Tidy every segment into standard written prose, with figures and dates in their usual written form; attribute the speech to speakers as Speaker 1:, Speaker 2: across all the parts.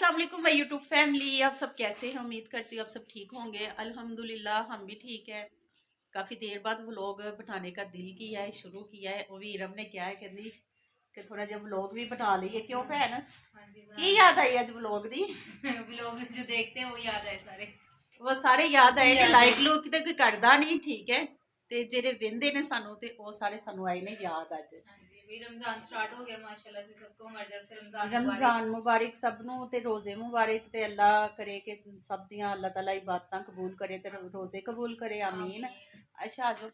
Speaker 1: अस्सलाम वालेकुम my YouTube family. आप सब कैसे हैं? उम्मीद करती हूँ आप सब ठीक होंगे। अल्हम्दुलिल्लाह हम भी ठीक है। काफ़ी देर बाद व्लॉग बनाने का दिल किया है, शुरू किया है। वो भी इरम ने क्या है कहती कि थोड़ा जब व्लॉग भी बना लीए। क्यों भैन की याद आई अज व्लॉग दी?
Speaker 2: व्लॉग जो देखते हैं वो याद आए सारे,
Speaker 1: वो सारे याद आए ने। लाइक लूक तो कोई करता नहीं, ठीक है, ते जेरे वेंदे ने सानू ते वो सारे सानू आए ने याद अज।
Speaker 2: रमजान स्टार्ट हो गया माशाल्लाह से सबको, हमारी तरफ से
Speaker 1: रमजान मुबारक सबनू ते रोजे मुबारक ते अल्लाह करे कि सब दियां अल्लाह ताला इबादतां कबूल करे ते रोजे कबूल करे, आमीन। अच्छा आजो।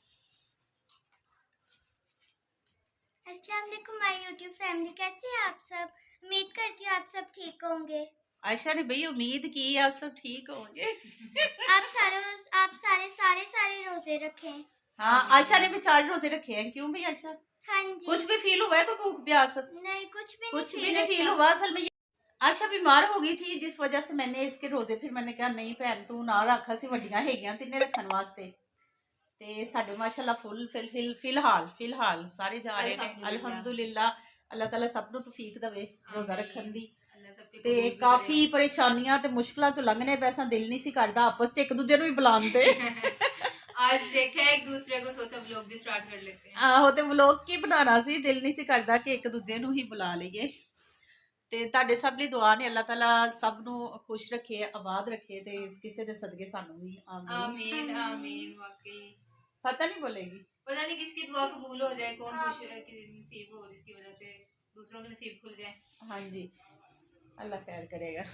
Speaker 3: अस्सलाम वालेकुम माय यूट्यूब फैमिली, कैसे हैं आप सब? उम्मीद करती हूँ आप सब ठीक होंगे।
Speaker 1: आयशा ने भाई उम्मीद की आप सब ठीक होंगे।
Speaker 3: आप सारे सारे सारे रोजे रखें।
Speaker 1: हाँ आयशा ने भी 4 रोजे रखे हैं। क्यों भाई आयशा,
Speaker 3: हाँ जी।
Speaker 1: कुछ भी फील हुआ है कोई भूख प्यास?
Speaker 3: नहीं, कुछ
Speaker 1: भी नहीं फील हुआ। असल में आयशा बीमार हो गई थी जिस वजह से मैंने इसके रोजे फिर मैंने कहा नहीं भैन तू ना रख, असी वड्डियां हैगियां तिन्ने रखन वास्ते। ते साडे माशाल्लाह फुल फिलहाल सारे जा रहे हैं अल्हम्दुलिल्लाह। अल्लाह ताला सब नूं तौफीक देवे रोजा रखन दी। ते काफी परेशानियां ते मुश्किलां चों लंघने पैसा दिल नहीं सी करदा आपस च एक दूजे नूं भी बुलाउण ते।
Speaker 2: आज देखा एक दूसरे को, सोचा व्लॉग भी स्टार्ट कर लेते हैं।
Speaker 1: आहो ते व्लॉग की बनाना सी, दिल नहीं सी करदा कि एक दूजे नूं ही बुला लईए। ते तुहाडे सब लई दुआ ने, अल्लाह ताला सब नूं खुश रखे, आबाद रखे ते किसे दे सदके सानू भी आमीन
Speaker 2: आमीन आमीन। वाकई
Speaker 1: पता नहीं बोलेगी,
Speaker 2: पता नहीं किसकी दुआ कबूल हो जाए, कौन खुश नसीब हो जिसकी वजह से दूसरों के नसीब खुल जाए।
Speaker 1: हाँ जी अल्लाह खैर करेगा।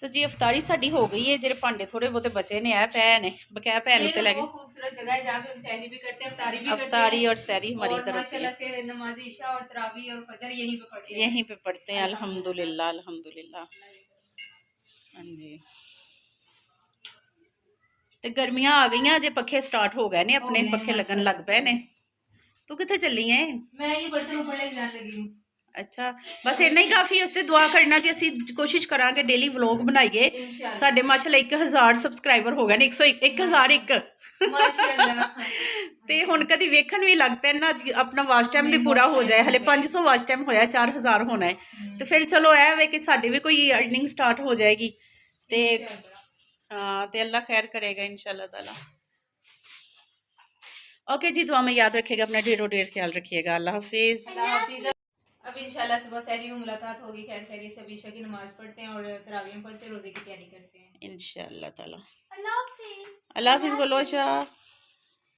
Speaker 1: तो जी अफतारी साडी हो गई है। जेरे भांडे थोड़े बहुते बचे ने है पै ने, बकाया पैन उत्ते लगे।
Speaker 2: खूबसूरत जगह है जहाँ पे हम सहरी भी करते हैं, अफतारी भी करते हैं।
Speaker 1: अफतारी और सहरी हमारी
Speaker 2: और
Speaker 1: तरफ
Speaker 2: माशाल्लाह से नमाज इशा और तरावी और फजर यहीं पे पढ़ते हैं।
Speaker 1: यहीं पे पढ़ते हैं अल्हम्दुलिल्लाह अल्हम्दुलिल्लाह। हाँ जी ते गर्मियां आ गई, अजे पखे स्टार्ट हो गए ने, अपने पखे लगन लग पे ने। तू किथे चली है?
Speaker 2: मैं ये बर्तन ऊपर लेके जाने लगी हूँ।
Speaker 1: अच्छा बस इन्ना ही काफ़ी। उत्ते दुआ करना कि असी कोशिश करांगे डेली व्लॉग बनाइए। साडे माशाल्लाह 1000 सबसक्राइबर हो गए ने, 1001 ते हुण कदी वेखण भी लग पैन ना, अपना वाच टाइम भी पूरा हो जाए। हले 500 वाच टाइम होया, 4000 होना है तो फिर चलो ऐ वे कि साडी भी कोई अर्निंग स्टार्ट हो जाएगी। ते हाँ ते अल्लाह खैर करेगा इंशाल्लाह ताला। ओके जी, दुआ में याद रखिएगा, अपना ढेरों ढेर ख्याल रखिएगा। अल्लाह हाफिज़।
Speaker 2: अब इंशाल्लाह सुबह सहरी में मुलाकात होगी। खैर खैरियत से अभी ईशा की नमाज पढ़ते हैं और तरावीह पढ़ते हैं, रोजे की तैयारी करते हैं
Speaker 1: इंशाल्लाह ताला।
Speaker 3: अल्लाह हाफिज।
Speaker 1: अल्लाह हाफिज़ बोलो आयशा।